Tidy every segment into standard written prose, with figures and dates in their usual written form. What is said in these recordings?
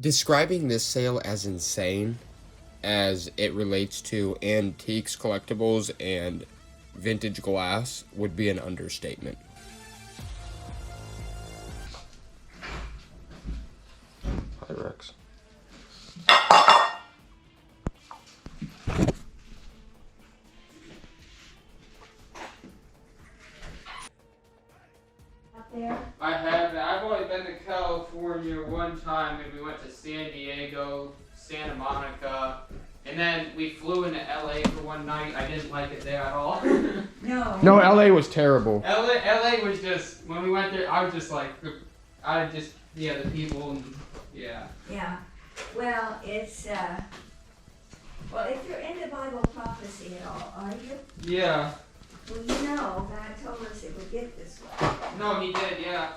Describing this sale as insane as it relates to antiques, collectibles, and vintage glass would be an understatement. Hi, Rex. I've only been to California one time, and we went to San Diego, Santa Monica, and then we flew into LA for one night. I didn't like it there at all. No, LA was terrible. LA was just, when we went there, I was just like, the people, and yeah. Yeah. Well, it's, well, if you're into Bible prophecy at all, are you? Yeah. Well, you know, God told us it would get this way. No, he did, yeah.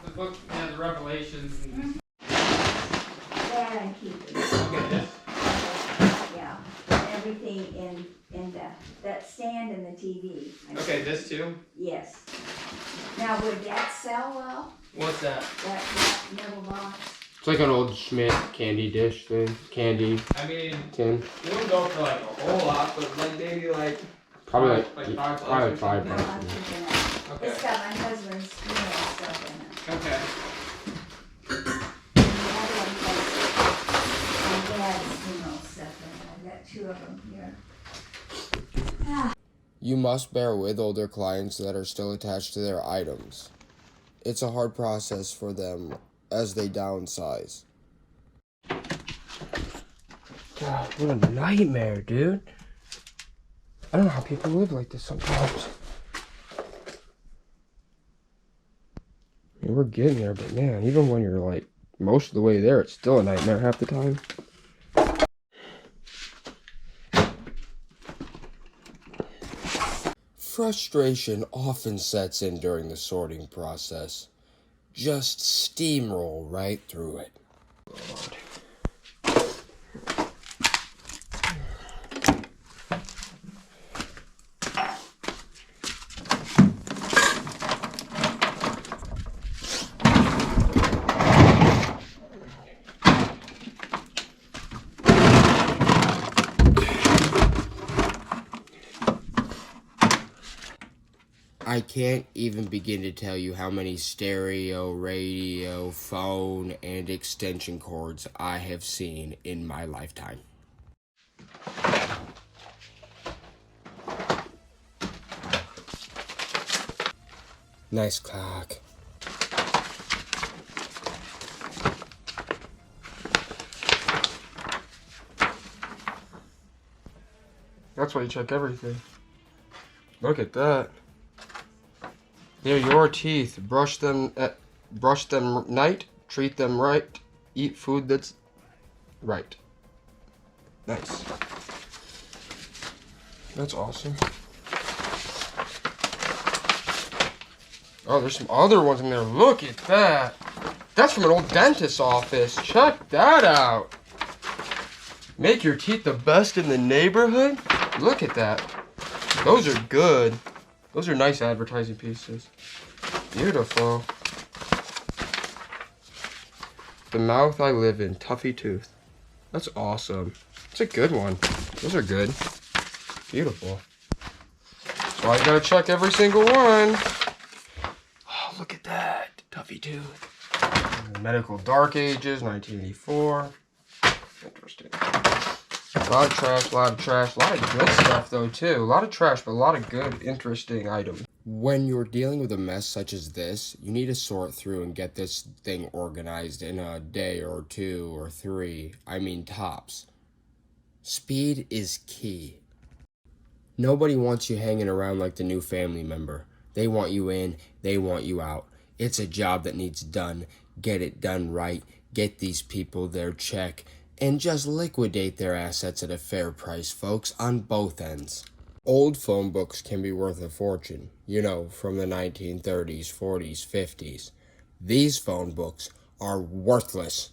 The book, yeah, the Revelations. And... That I'm keeping. Okay, this. Yeah. Everything in that stand in the TV. Okay, this too? Yes. Now, would that sell well? What's that? That metal box? It's like an old Schmidt candy dish thing. Candy. I mean, tin. it wouldn't go for like a whole lot, but like maybe like Probably $5 probably or $5. something. No, I'm keeping it. Okay. It's got my husband's funeral stuff in it. Okay. And the other one has my dad's funeral stuff in it. I've got two of them here. You must bear with older clients that are still attached to their items. It's a hard process for them as they downsize. God, what a nightmare, dude. I don't know how people live like this sometimes. I mean, we're getting there, but man, even when you're like most of the way there, it's still a nightmare half the time. Frustration often sets in during the sorting process. Just steamroll right through it. Lord. I can't even begin to tell you how many stereo, radio, phone, and extension cords I have seen in my lifetime. Nice clock. That's why you check everything. Look at that. They're your teeth. Brush them right. Treat them right. Eat food that's right. Nice. That's awesome. Oh, there's some other ones in there. Look at that. That's from an old dentist's office. Check that out. Make your teeth the best in the neighborhood? Look at that. Those are good. Those are nice advertising pieces. Beautiful. The mouth I live in, Tuffy Tooth. That's awesome. It's a good one. Those are good. Beautiful. So I gotta check every single one. Oh, look at that. Tuffy Tooth. Medical Dark Ages, 1984. Interesting. A lot of trash, a lot of trash, a lot of good stuff though too. A lot of trash, but a lot of good, interesting items. When you're dealing with a mess such as this, you need to sort through and get this thing organized in a day or two or three. I mean tops. Speed is key. Nobody wants you hanging around like the new family member. They want you in, they want you out. It's a job that needs done. Get it done right. Get these people their check. And just liquidate their assets at a fair price, folks, on both ends. Old phone books can be worth a fortune, you know, from the 1930s, 40s, 50s. These phone books are worthless.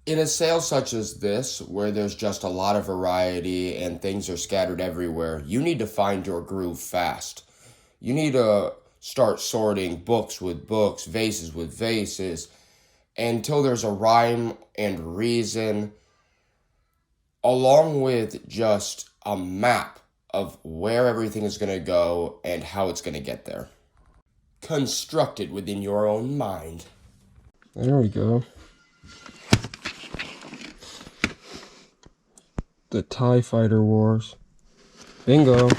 In a sale such as this, where there's just a lot of variety and things are scattered everywhere, you need to find your groove fast. You need to start sorting books with books, vases with vases, until there's a rhyme and reason, along with just a map of where everything is going to go and how it's going to get there. Constructed within your own mind. There we go. The TIE Fighter Wars. Bingo.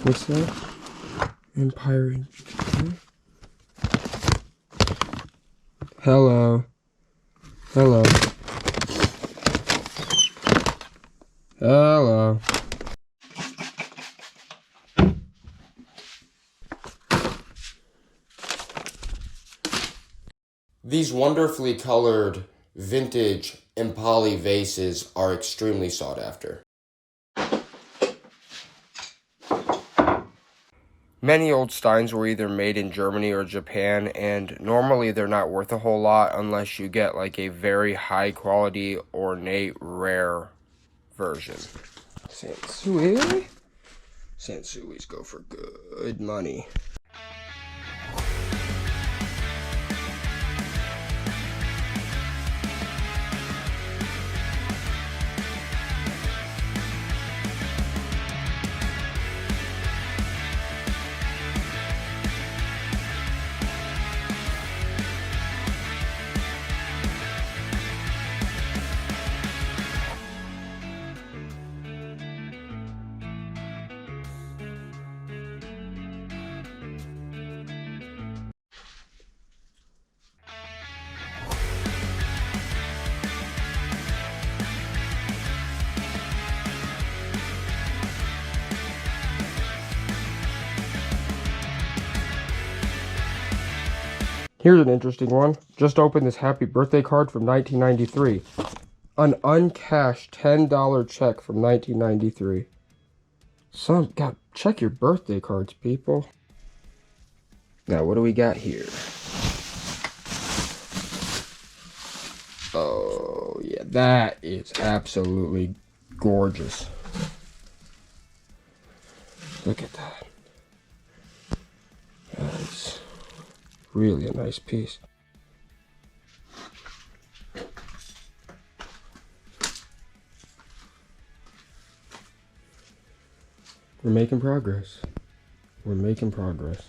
What's that? Empire. Hello. Hello. Hello. These wonderfully colored vintage Impali vases are extremely sought after. Many old steins were either made in Germany or Japan, and normally they're not worth a whole lot unless you get like a very high quality, ornate, rare version. Sansui? Sansuis go for good money. Here's an interesting one. Just opened this happy birthday card from 1993. An uncashed $10 check from 1993. God, check your birthday cards, people. Now, what do we got here? Oh, yeah, that is absolutely gorgeous. Look at that. That's really a nice piece. We're making progress. We're making progress.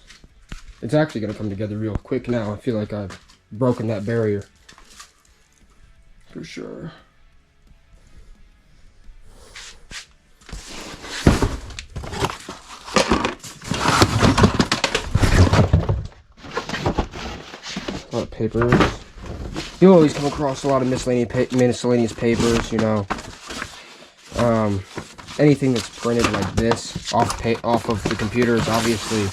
It's actually going to come together real quick now. I feel like I've broken that barrier. For sure. A lot of papers. You always come across a lot of miscellaneous papers, you know. Anything that's printed like this off of the computer is obviously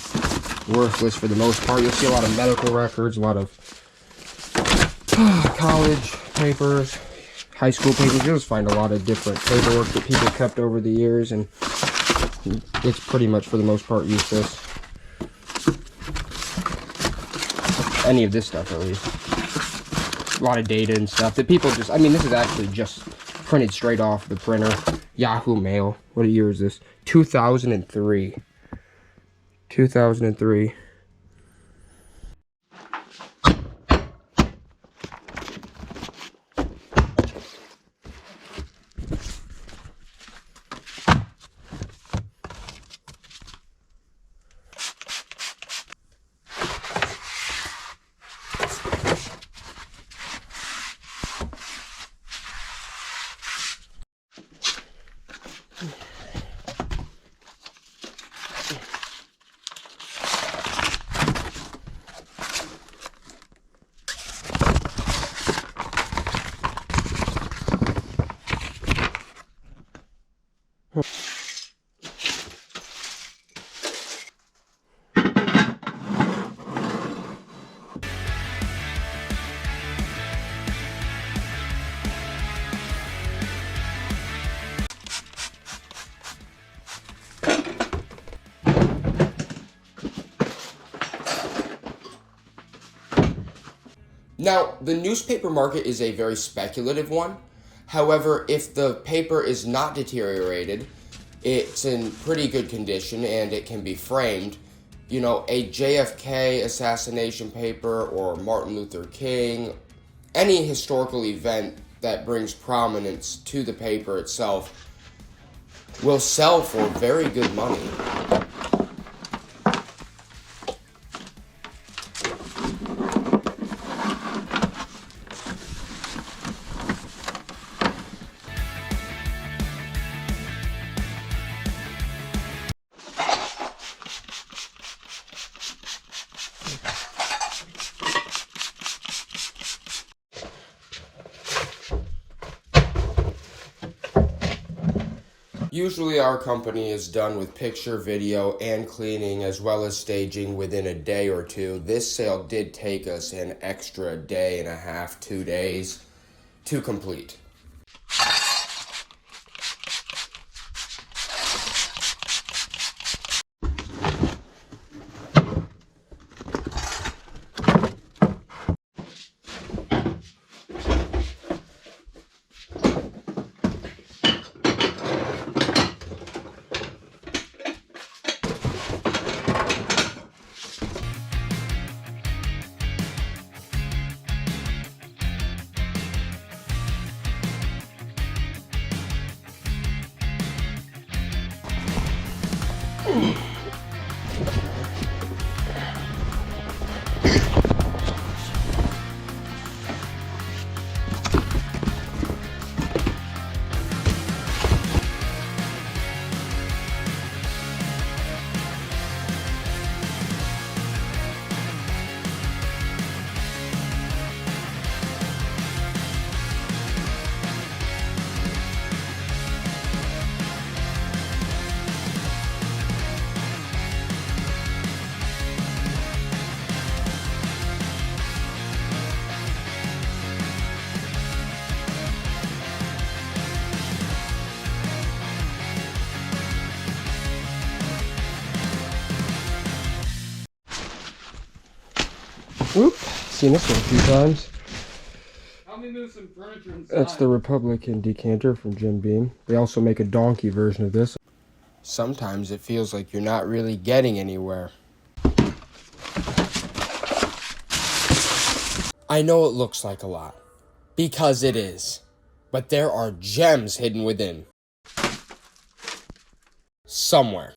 worthless for the most part. You'll see a lot of medical records, a lot of college papers, high school papers. You'll just find a lot of different paperwork that people kept over the years, and it's pretty much for the most part useless. Any of this stuff, at least. A lot of data and stuff that people just, I mean, this is actually just printed straight off the printer. Yahoo Mail. What year is this? 2003. 2003. Now, the newspaper market is a very speculative one. However, if the paper is not deteriorated, it's in pretty good condition and it can be framed, you know, a JFK assassination paper or Martin Luther King, any historical event that brings prominence to the paper itself will sell for very good money. Usually our company is done with picture, video, and cleaning as well as staging within a day or two. This sale did take us an extra day and a half, 2 days to complete. Oop, seen this one a few times. Help me move some furniture inside. That's the Republican decanter from Jim Beam. They also make a donkey version of this. Sometimes it feels like you're not really getting anywhere. I know it looks like a lot, because it is, but there are gems hidden within. Somewhere.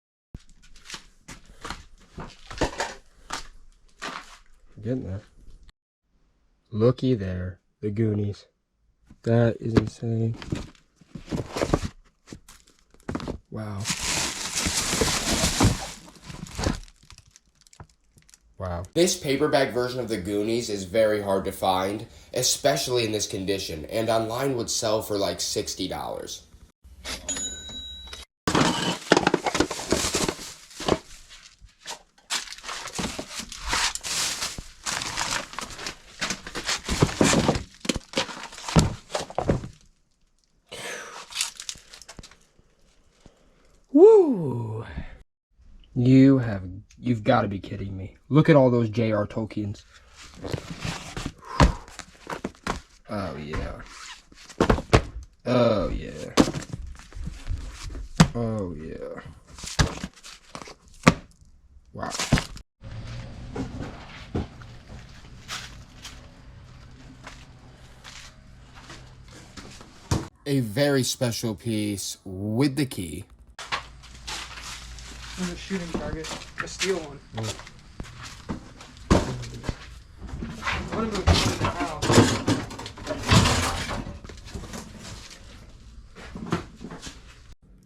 Getting there. Looky there. The Goonies. That is insane. Wow. Wow. This paperback version of the Goonies is very hard to find, especially in this condition, and online would sell for like $60. Woo! You've got to be kidding me. Look at all those J.R. Tolkiens. Oh, yeah. Oh, yeah. Oh, yeah. Wow. A very special piece with the key. And a shooting target. A steel one. I want to move this in the house.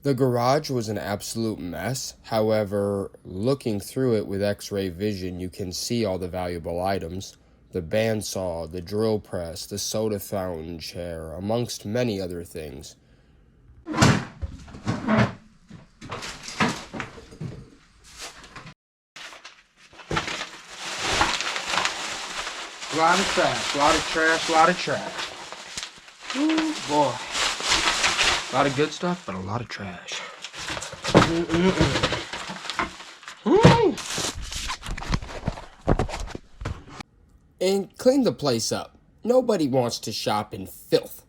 The garage was an absolute mess. However, looking through it with X-ray vision, you can see all the valuable items. The bandsaw, the drill press, the soda fountain chair, amongst many other things. A lot of trash, a lot of trash, a lot of trash. Ooh, boy. A lot of good stuff, but a lot of trash. And clean the place up. Nobody wants to shop in filth.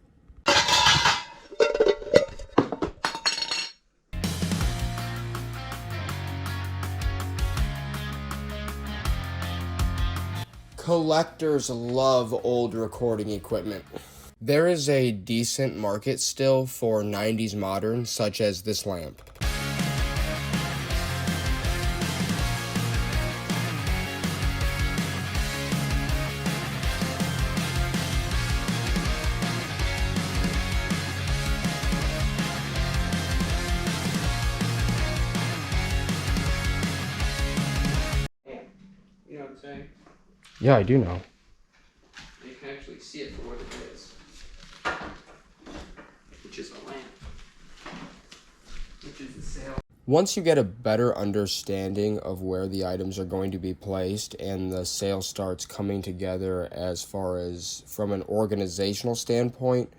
Collectors love old recording equipment. There is a decent market still for 90s modern, such as this lamp. You know what I'm saying? Yeah, I do know. You can actually see it for what it is. Which is a lamp. Which is the sale. Once you get a better understanding of where the items are going to be placed and the sale starts coming together as far as from an organizational standpoint,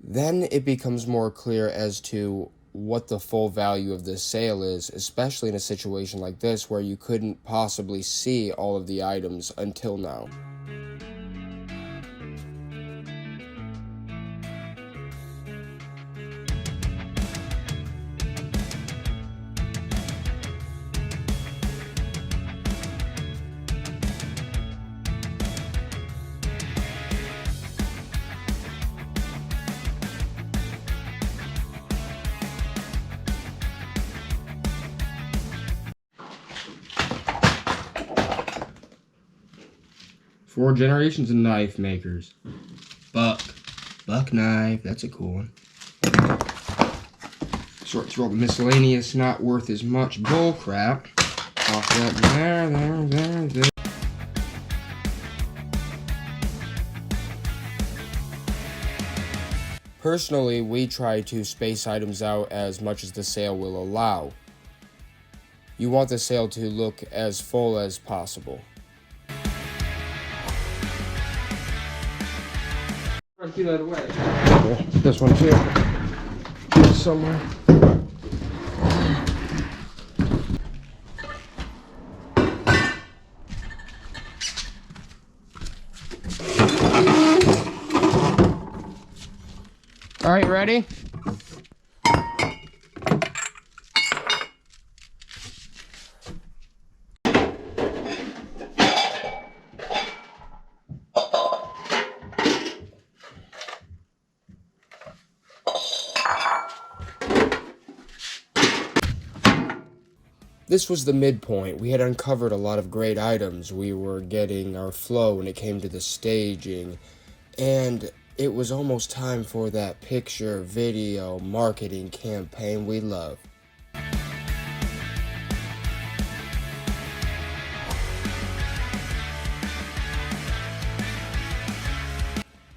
then it becomes more clear as to what the full value of this sale is, especially in a situation like this where you couldn't possibly see all of the items until now. Four generations of knife makers. Buck knife, that's a cool one. Sort through all the miscellaneous, not worth as much bull crap. Off that there. Personally, we try to space items out as much as the sale will allow. You want the sale to look as full as possible. Run through that away. Yeah, this one too. Somewhere. All right, ready? This was the midpoint. We had uncovered a lot of great items. We were getting our flow when it came to the staging, and it was almost time for that picture, video, marketing campaign we love.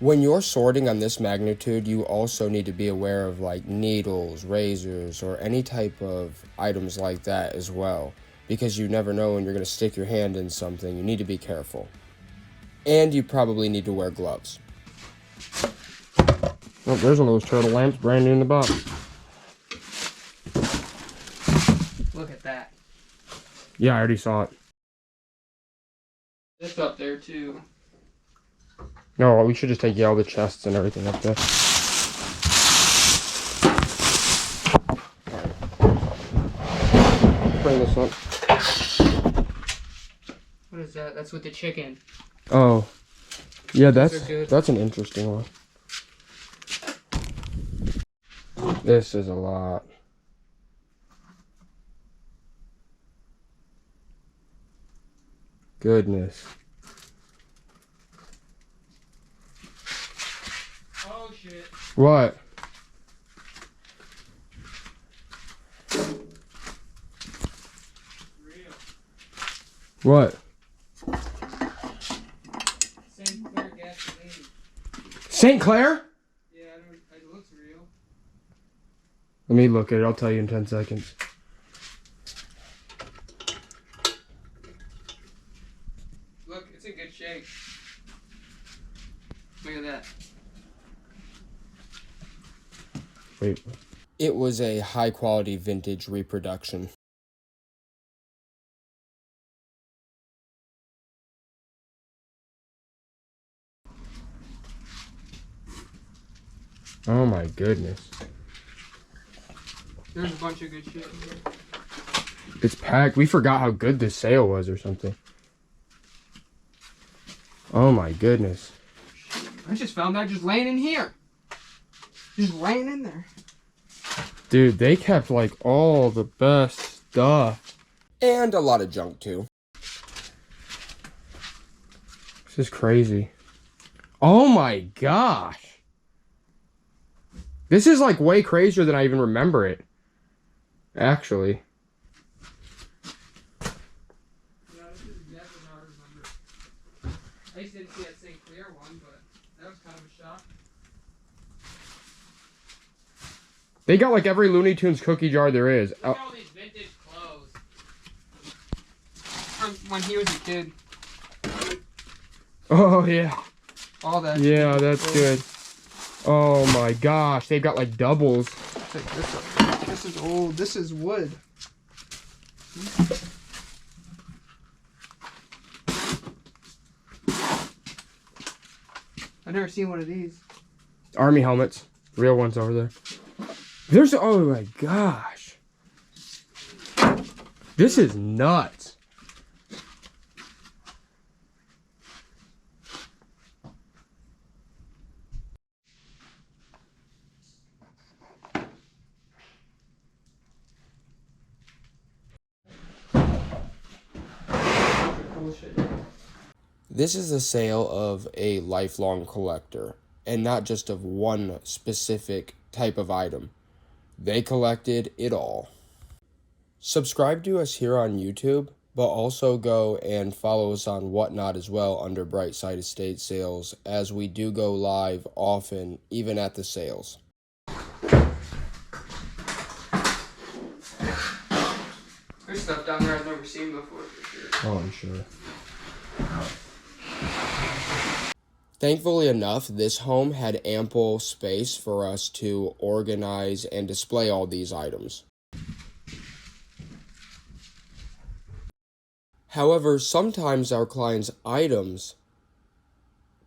When you're sorting on this magnitude, you also need to be aware of like needles, razors, or any type of items like that as well, because you never know when you're going to stick your hand in something. You need to be careful. And you probably need to wear gloves. Oh, there's one of those turtle lamps, brand new in the box. Look at that. Yeah, I already saw it. It's up there too. No, we should just take all the chests and everything up there. Bring this up. What is that? That's with the chicken. Oh, yeah, Those are good. that's an interesting one. This is a lot. Goodness. Oh shit. What? Real. What? St. Clair gasoline. St. Clair? Yeah, it looks real. Let me look at it. I'll tell you in 10 seconds. Look, it's in good shape. Look at that. Wait. It was a high quality vintage reproduction. Oh my goodness. There's a bunch of good shit in here. It's packed. We forgot how good this sale was or something. Oh my goodness. I just found that just laying in here. Just laying in there. Dude, they kept like all the best stuff. And a lot of junk too. This is crazy. Oh my gosh. This is like way crazier than I even remember it. Actually. Yeah, this is exactly how I remember. I used to see that St. Clair one, but that was kind of a shock. They got like every Looney Tunes cookie jar there is. Look at all these vintage clothes. From when he was a kid. Oh yeah. All that. Yeah, that's good. Oh my gosh, they've got like doubles. Check this out. This is old. This is wood. I've never seen one of these. Army helmets. Real ones over there. There's, oh my gosh. This is nuts. This is a sale of a lifelong collector, and not just of one specific type of item. They collected it all. Subscribe to us here on YouTube, but also go and follow us on Whatnot as well under Brightside Estate Sales, as we do go live often, even at the sales. There's stuff down there I've never seen before for sure. Oh, I'm sure. Thankfully enough, this home had ample space for us to organize and display all these items. However, sometimes our clients' items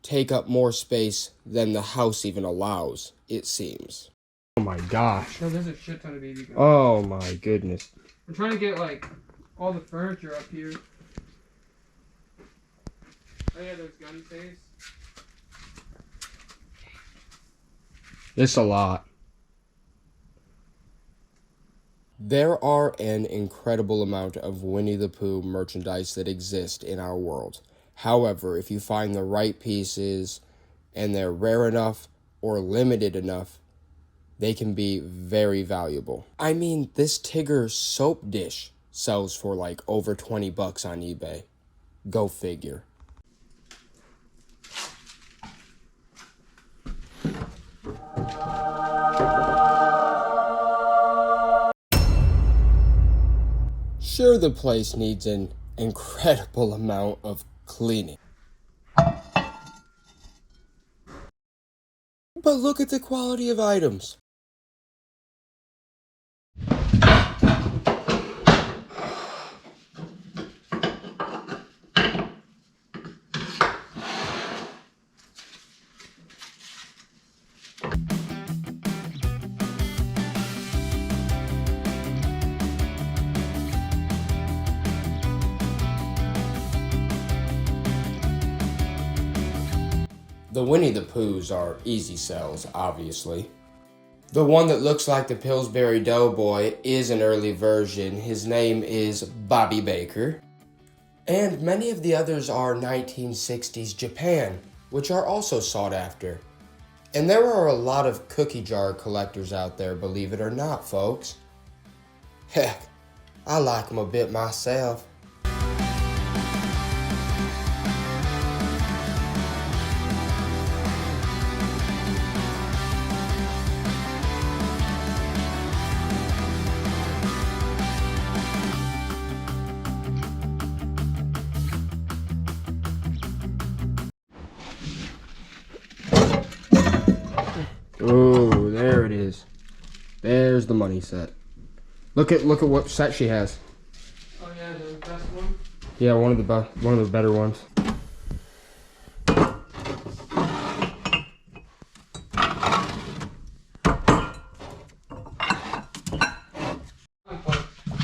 take up more space than the house even allows, it seems. Oh my gosh. So there's a shit ton of baby guns. Oh my goodness. I'm trying to get like all the furniture up here. Oh yeah, those gun safes. It's a lot. There are an incredible amount of Winnie the Pooh merchandise that exist in our world. However, if you find the right pieces and they're rare enough or limited enough, they can be very valuable. I mean, this Tigger soap dish sells for like over 20 bucks on eBay. Go figure. Sure, the place needs an incredible amount of cleaning. But look at the quality of items. The Winnie the Poohs are easy sells, obviously. The one that looks like the Pillsbury Doughboy is an early version. His name is Bobby Baker. And many of the others are 1960s Japan, which are also sought after. And there are a lot of cookie jar collectors out there, believe it or not, folks. Heck, I like them a bit myself. Oh, there it is. There's the money set. Look at what set she has. Oh yeah, the best one. Yeah, one of the better ones.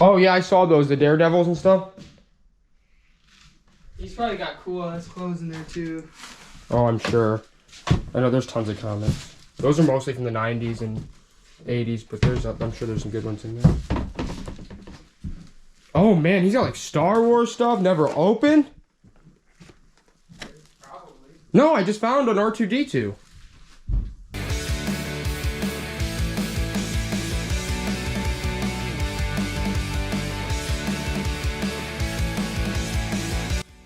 Oh yeah, I saw those, the Daredevils and stuff. He's probably got cool ass clothes in there too. Oh, I'm sure. I know there's tons of comics. Those are mostly from the 90s and 80s, but I'm sure there's some good ones in there. Oh man, he's got like Star Wars stuff, never opened? Probably. No, I just found an R2-D2.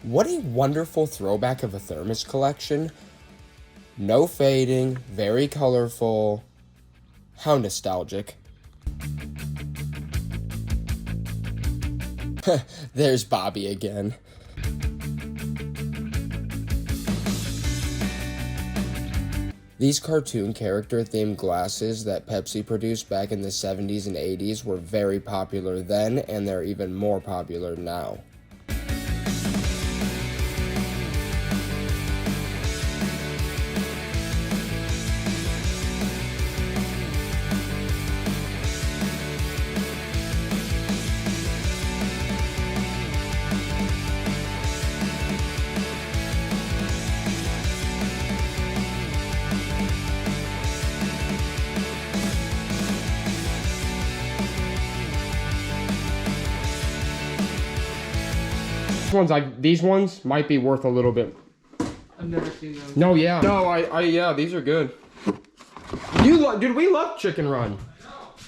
What a wonderful throwback of a thermos collection. No fading, very colorful. How nostalgic. There's Bobby again. These cartoon character themed glasses that Pepsi produced back in the 70s and 80s were very popular then, and they're even more popular now. These ones might be worth a little bit. I've never seen those. No, yeah. No, yeah, these are good. Dude, we loved Chicken Run.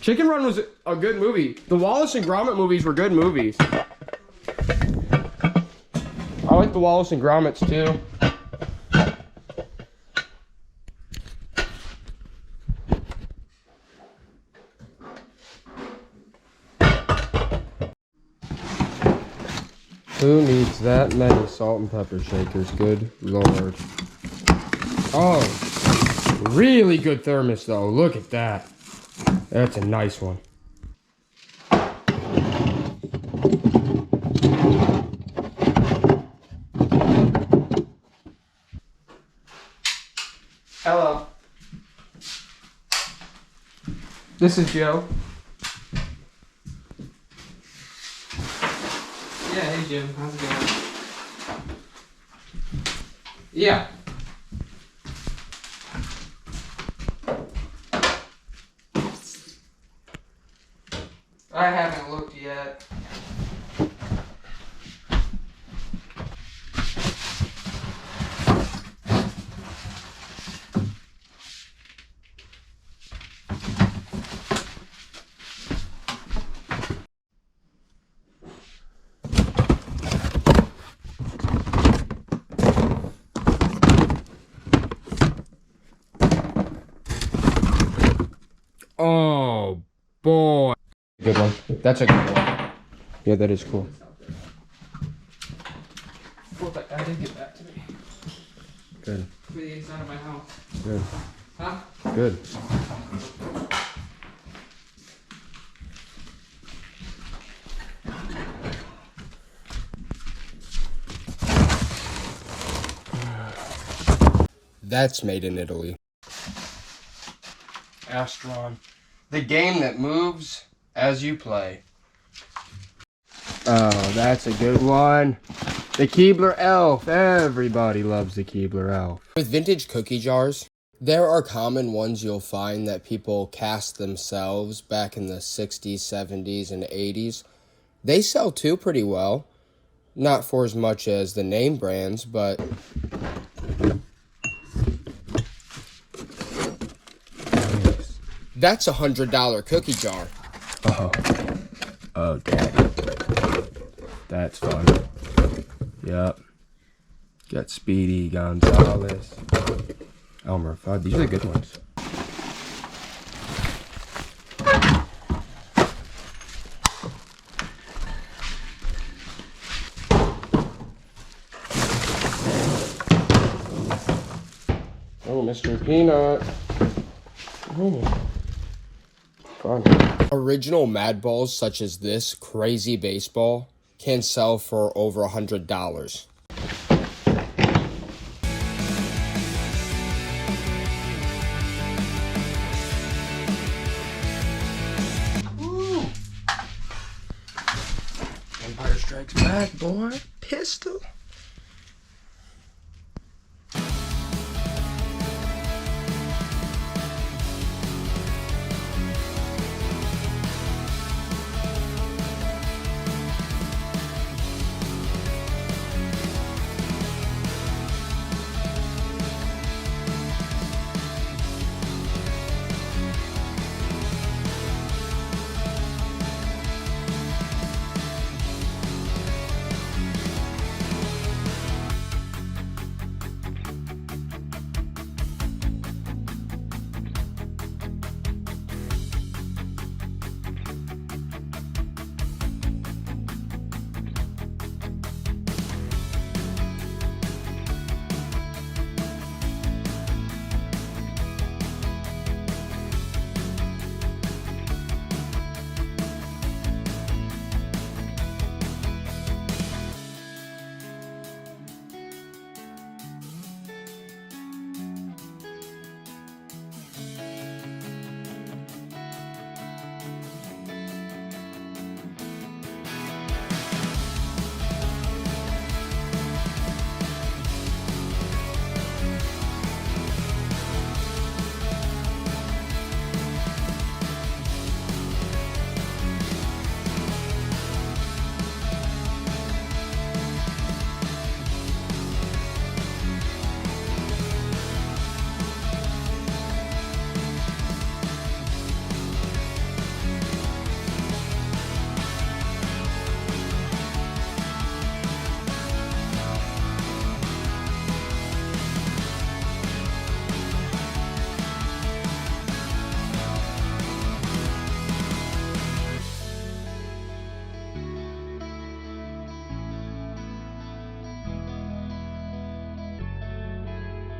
Chicken Run was a good movie. The Wallace and Gromit movies were good movies. I like the Wallace and Gromits too. Who needs that many salt and pepper shakers? Good Lord. Oh, really good thermos though. Look at that. That's a nice one. Hello. This is Joe. Yeah, hey Jim, how's it going? Yeah. I haven't looked yet. Oh, boy. Good one. That's a good one. Yeah, that is cool. Well, I didn't get that to me. Good. For the inside of my house. Good. Huh? Good. That's made in Italy. Astron. The game that moves as you play. Oh, that's a good one. The Keebler Elf. Everybody loves the Keebler Elf. With vintage cookie jars, there are common ones you'll find that people cast themselves back in the 60s, 70s, and 80s. They sell too pretty well. Not for as much as the name brands, but... That's $100 cookie jar. Oh. Okay. That's fun. Yep. Got Speedy Gonzalez. Elmer Fudd. These are the good ones. Oh, Mr. Peanut. Oh. Fun. Original Mad Balls such as this crazy baseball can sell for over $100. Woo. Empire Strikes Back, boy. Pistol.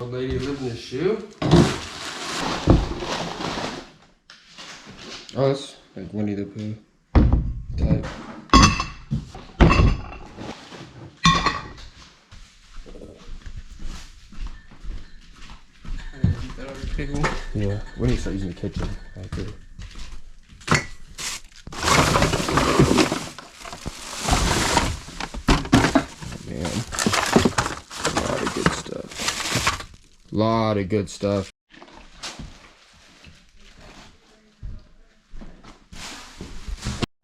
Old lady lives in a shoe? Oh, that's like Winnie the Pooh type. Yeah, we need to start using the kitchen. Right here. Man, a lot of good stuff. Lot of good stuff.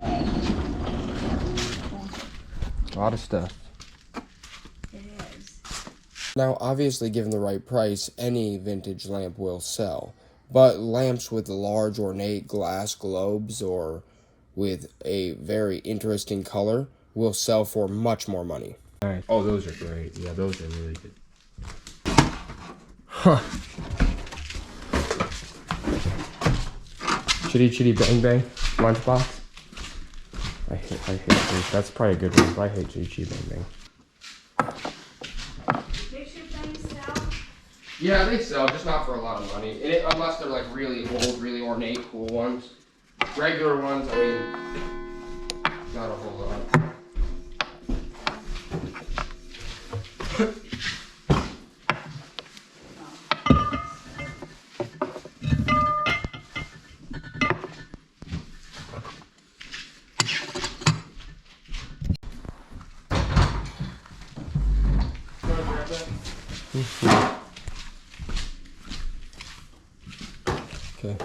A lot of stuff. It is. Now, obviously, given the right price, any vintage lamp will sell. But lamps with large ornate glass globes or with a very interesting color will sell for much more money. Alright. Oh, those are great. Yeah, those are really good. Huh. Chitty Chitty Bang Bang lunchbox. I hate this. That's probably a good one, but I hate Chitty Chitty Bang Bang. Picture things sell? Yeah, they sell, just not for a lot of money. And unless they're like really old, really ornate, cool ones. Regular ones, I mean, not a whole lot. Okay.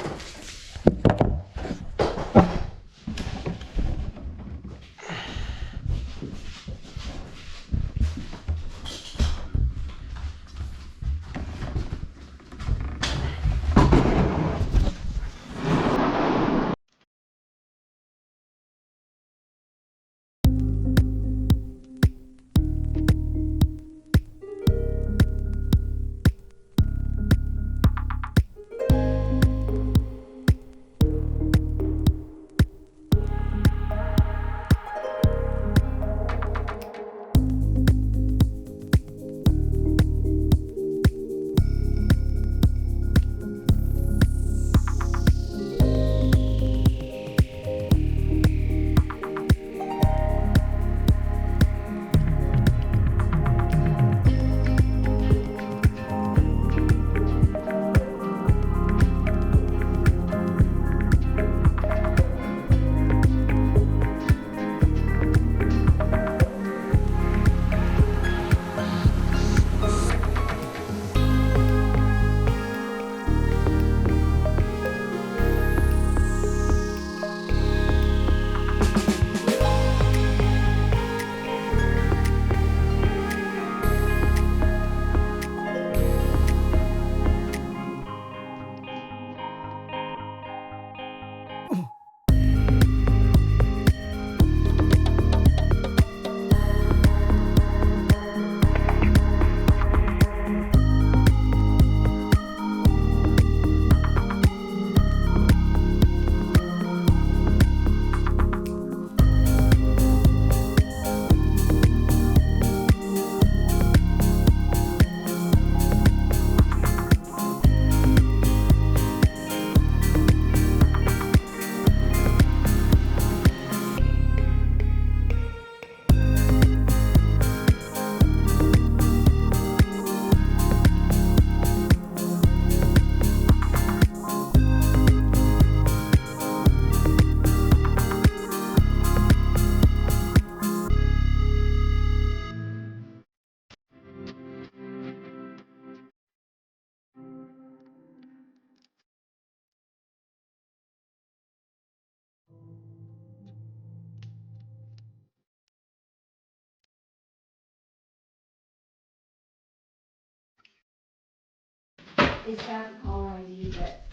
It's got the caller ID, but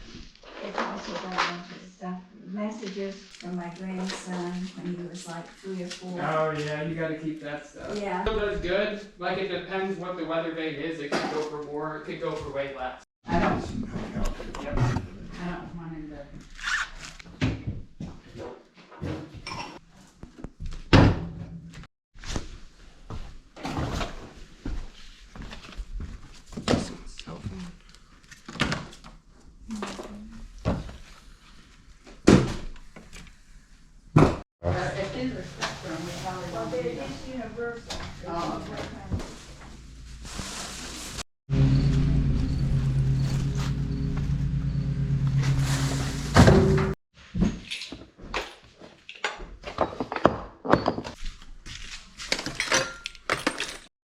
it's also got a bunch of stuff, messages from my grandson when he was like 3 or 4. Oh yeah, you gotta keep that stuff. Yeah. Sometimes good. Like it depends what the weather vane is. It could go for more. It could go for way less. I don't, Yep. I don't want him to. So That's universal. Oh, okay.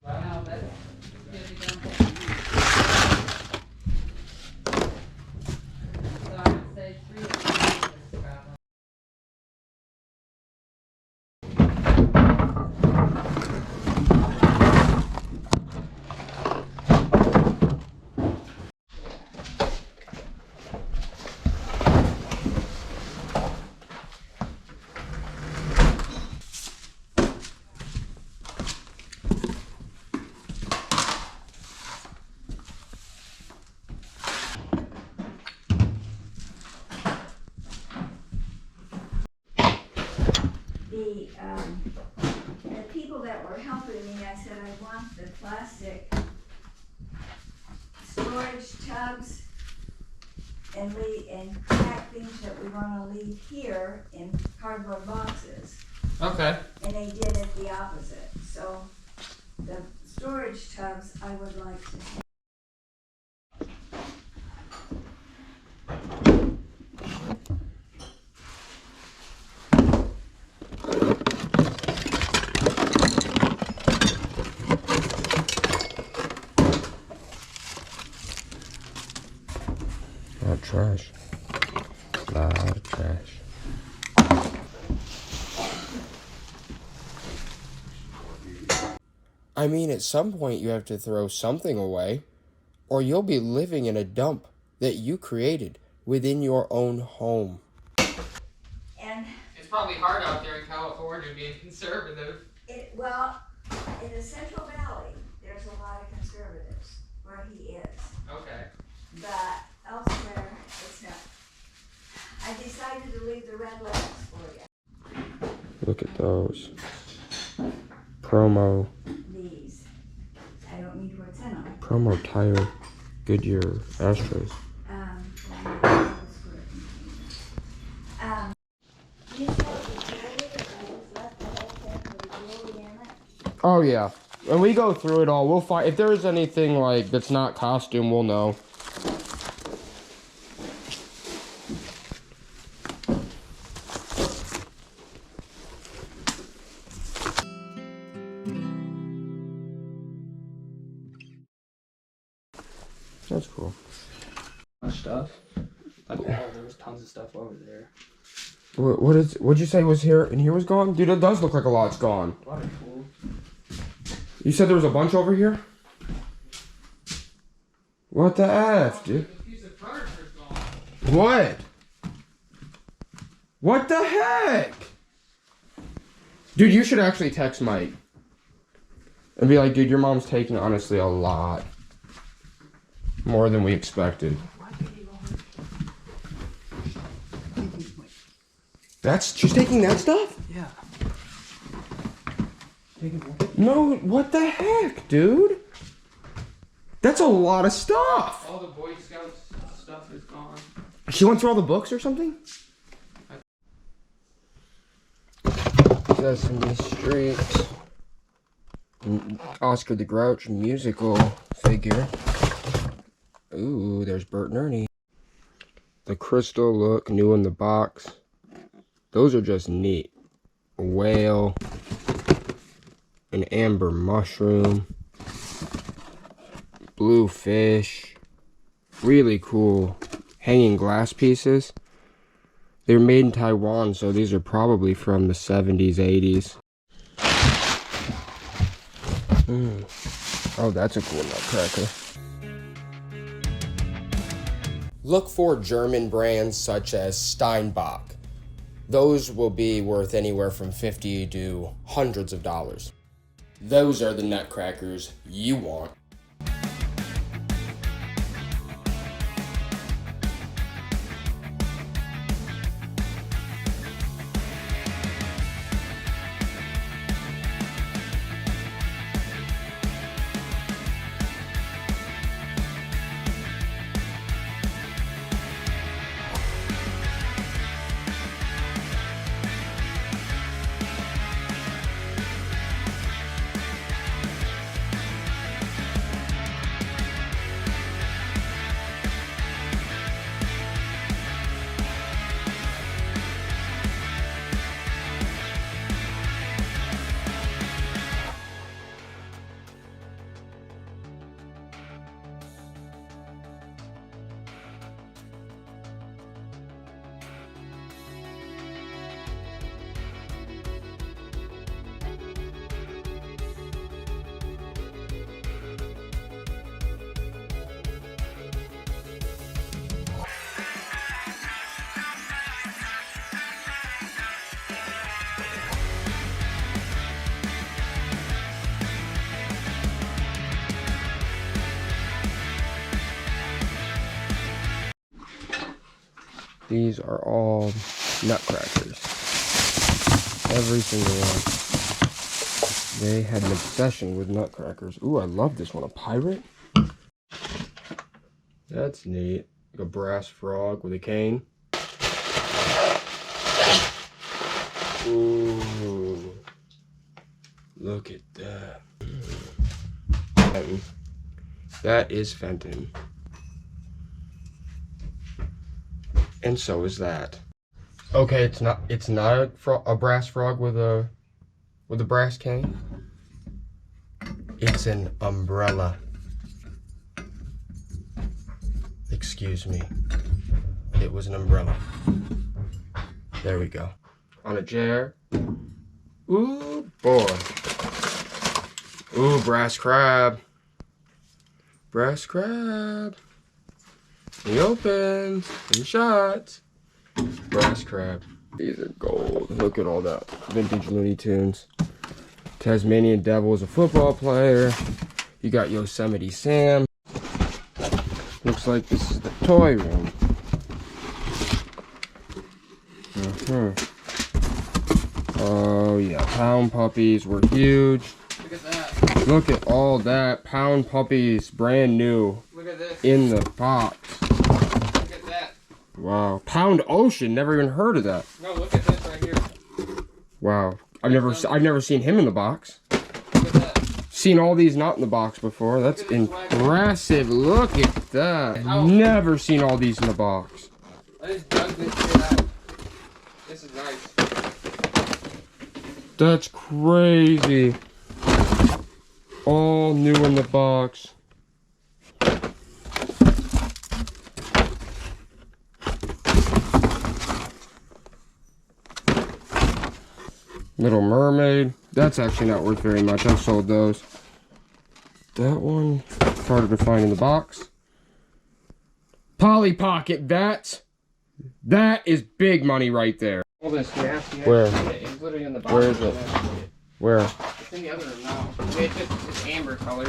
Wow, that's getting down. So I would say 3 of them is traveling. The people that were helping me, I said I want the plastic storage tubs and pack things that we wanna leave here in cardboard boxes. Okay. And they did it the opposite, so the storage tubs I would like to take. A lot of trash. A lot of trash. I mean, at some point you have to throw something away, or you'll be living in a dump that you created within your own home. And It's probably hard out there in California being conservative. well, in the Central Valley, there's a lot of conservatives where he is. Okay. But elsewhere, it's not. I decided to leave the red letters for you. Look at those. Promo. These. I don't need what's in them. Promo tire. Goodyear ashtrays. You said the jewelry, I just left the whole thing with the jewelry in it. Oh yeah. When we go through it all, we'll find if there's anything like that's not costume, we'll know. That's cool. Much stuff. Like, oh, there was tons of stuff over there. What'd you say was here and here was gone? Dude, it does look like a lot's gone. A lot of tools. You said there was a bunch over here? What the F, dude? A piece of furniture's gone. What? What the heck? Dude, you should actually text Mike. And be like, dude, your mom's taking honestly a lot. More than we expected. She's taking that stuff? Yeah. No, what the heck, dude? That's a lot of stuff. All the Boy Scouts stuff is gone. She went through all the books or something? Sesame Street. Oscar the Grouch musical figure. Ooh, there's Bert and Ernie. The crystal look, new in the box. Those are just neat. A whale. An amber mushroom. Blue fish. Really cool. Hanging glass pieces. They're made in Taiwan, so these are probably from the 70s, 80s. Oh, that's a cool nutcracker. Look for German brands such as Steinbach. Those will be worth anywhere from $50 to hundreds of dollars. Those are the nutcrackers you want. These are all nutcrackers. Every single one. They had an obsession with nutcrackers. Ooh, I love this one. A pirate? That's neat. Like a brass frog with a cane. Ooh. Look at that. That is Fenton. And so is that. Okay, it's not a brass frog with a brass cane. It's an umbrella. Excuse me. It was an umbrella. There we go. On a chair. Ooh, boy. Ooh, brass crab. Brass crab. He opens and shuts. Brass crab. These are gold. Look at all that vintage Looney Tunes. Tasmanian Devil is a football player. You got Yosemite Sam. Looks like this is the toy room. Oh yeah, pound puppies were huge. Look at that. Look at all that. Pound puppies, brand new. Look at this. In the box. Look at that. Wow. Pound Ocean, never even heard of that. No, look at this right here. Wow. I've never seen him in the box. Look at that. Seen all these not in the box before. That's impressive. Look at that. Never seen all these in the box. I just dug this shit out. This is nice. That's crazy. All new in the box. Little Mermaid. That's actually not worth very much. I've sold those. That one, harder to find in the box. Polly Pocket, that is big money right there. All this nasty. Where? It's literally in the box. Where is it? Where? It's in the other room now. It's amber color.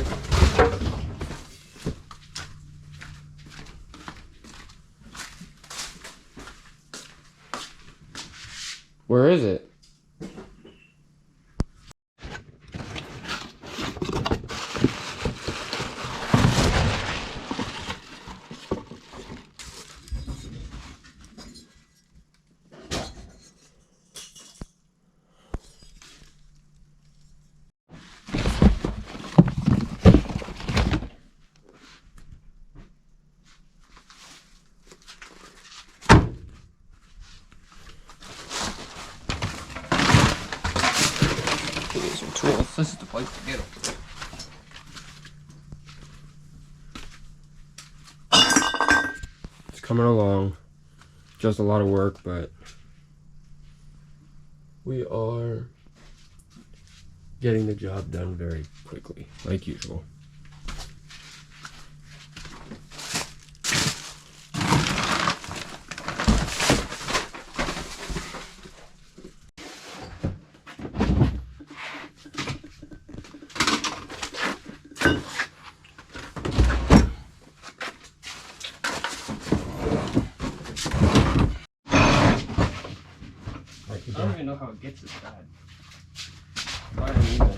Where is it? Tools. This is the place to get them. It's coming along. Just a lot of work, but we are getting the job done very quickly, like usual. I don't even know how it gets this bad. I don't either.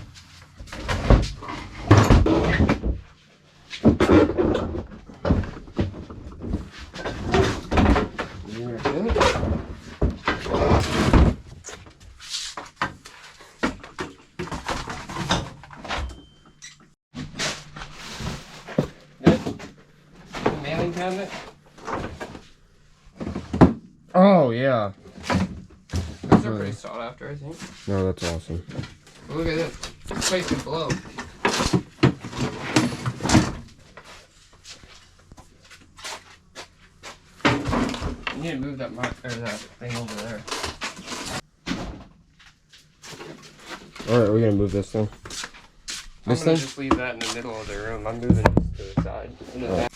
Mailing cabinet? Oh, yeah. Those are pretty sought after, I think. No, that's awesome. But look at this. This place can blow. You need to move that that thing over there. Alright, we're gonna move this thing. I'm This gonna thing? just leave that in the middle of the room. I'm moving this to the side. In the Oh. back.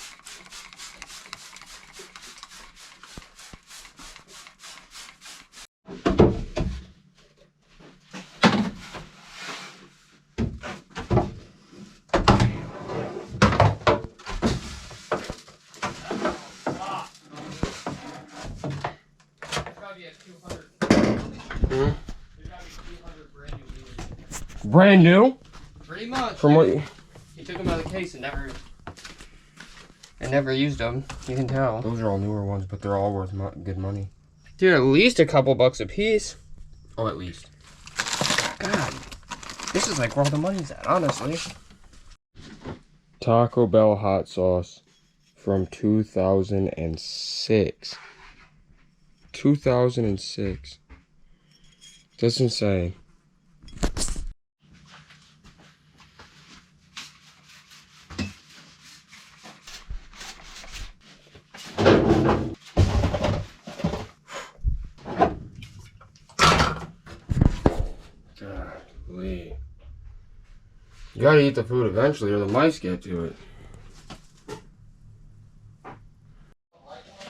Brand new? Pretty much. From what you... He took them out of the case and never used them. You can tell. Those are all newer ones, but they're all worth good money. Dude, at least a couple bucks a piece. Oh, at least. God, this is like where all the money's at, honestly. Taco Bell hot sauce from 2006. 2006. That's insane. Golly. You gotta eat the food eventually or the mice get to it.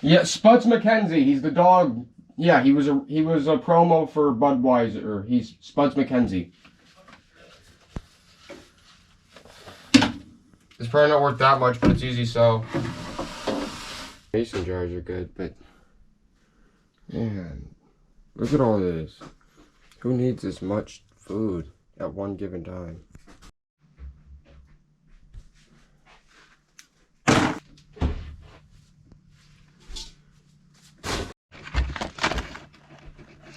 Yeah, Spuds McKenzie, he's the dog. Yeah, he was a promo for Budweiser. He's Spuds McKenzie. It's probably not worth that much, but it's easy so. Mason jars are good, but man, look at all this. Who needs this much food at one given time?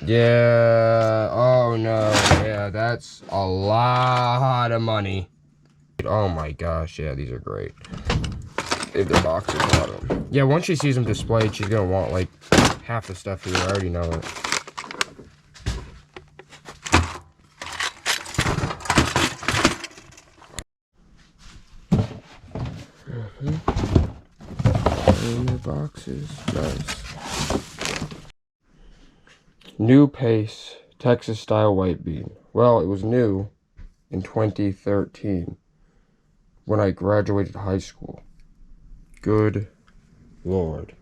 Yeah, oh no, yeah, that's a lot of money. Oh my gosh, yeah, these are great. They have the boxes on them. Yeah, once she sees them displayed, she's gonna want like half the stuff here. I already know it. In the boxes, nice. New Pace, Texas style white bean. Well, it was new in 2013 when I graduated high school. Good Lord.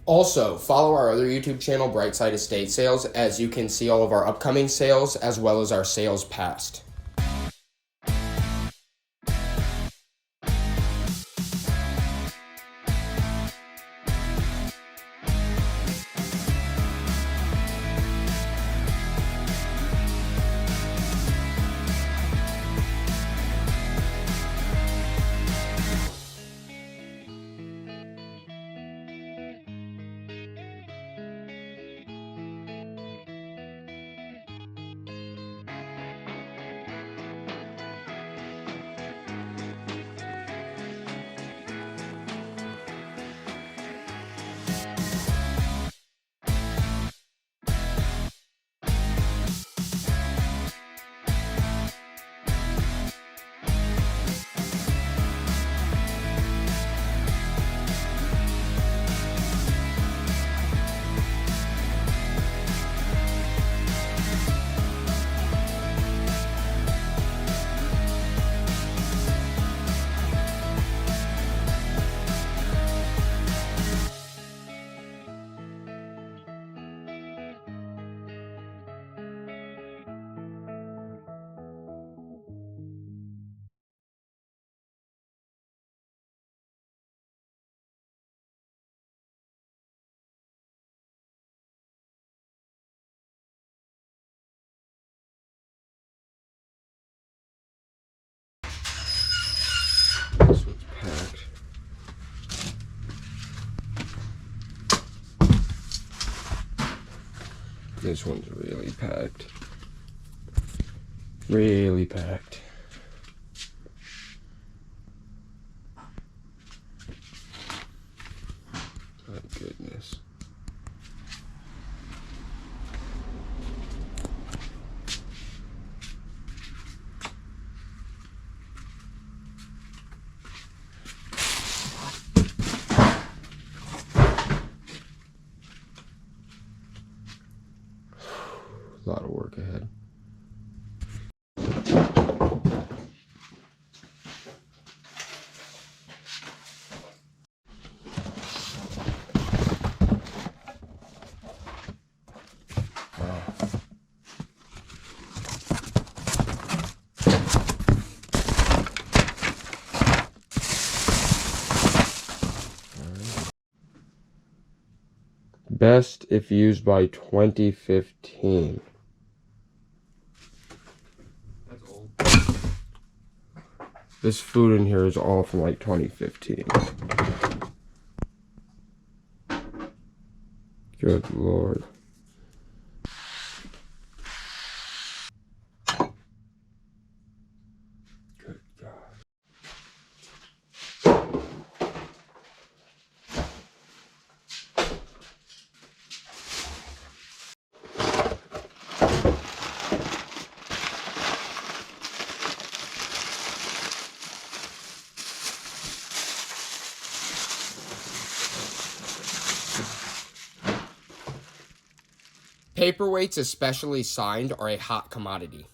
Also, follow our other YouTube channel, Brightside Estate Sales, as you can see all of our upcoming sales as well as our sales past. This one's really packed. Really packed. My goodness. A lot of work ahead. Best if used by 2015. That's old. This food in here is all from like 2015. Good Lord. Good God. Paperweights, especially signed, are a hot commodity.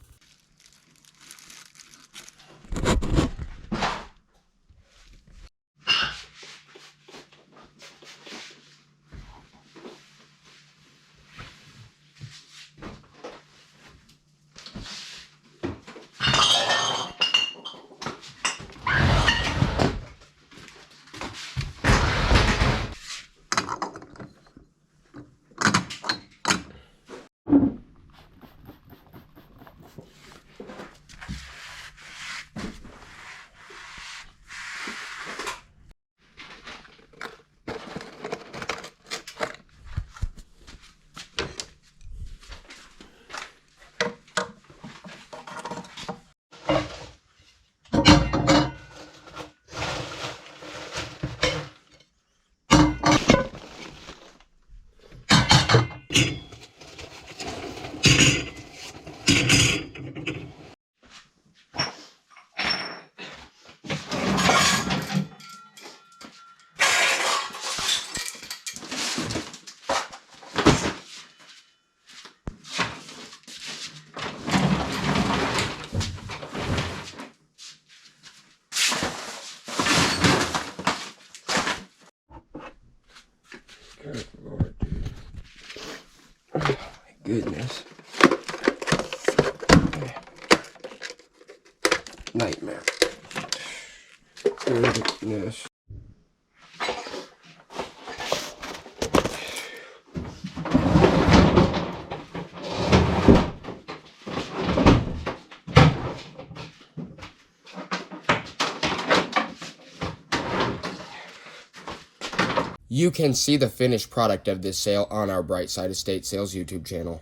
Good Lord, dude. Oh my goodness. Nightmare. Goodness. You can see the finished product of this sale on our Brightside Estate Sales YouTube channel.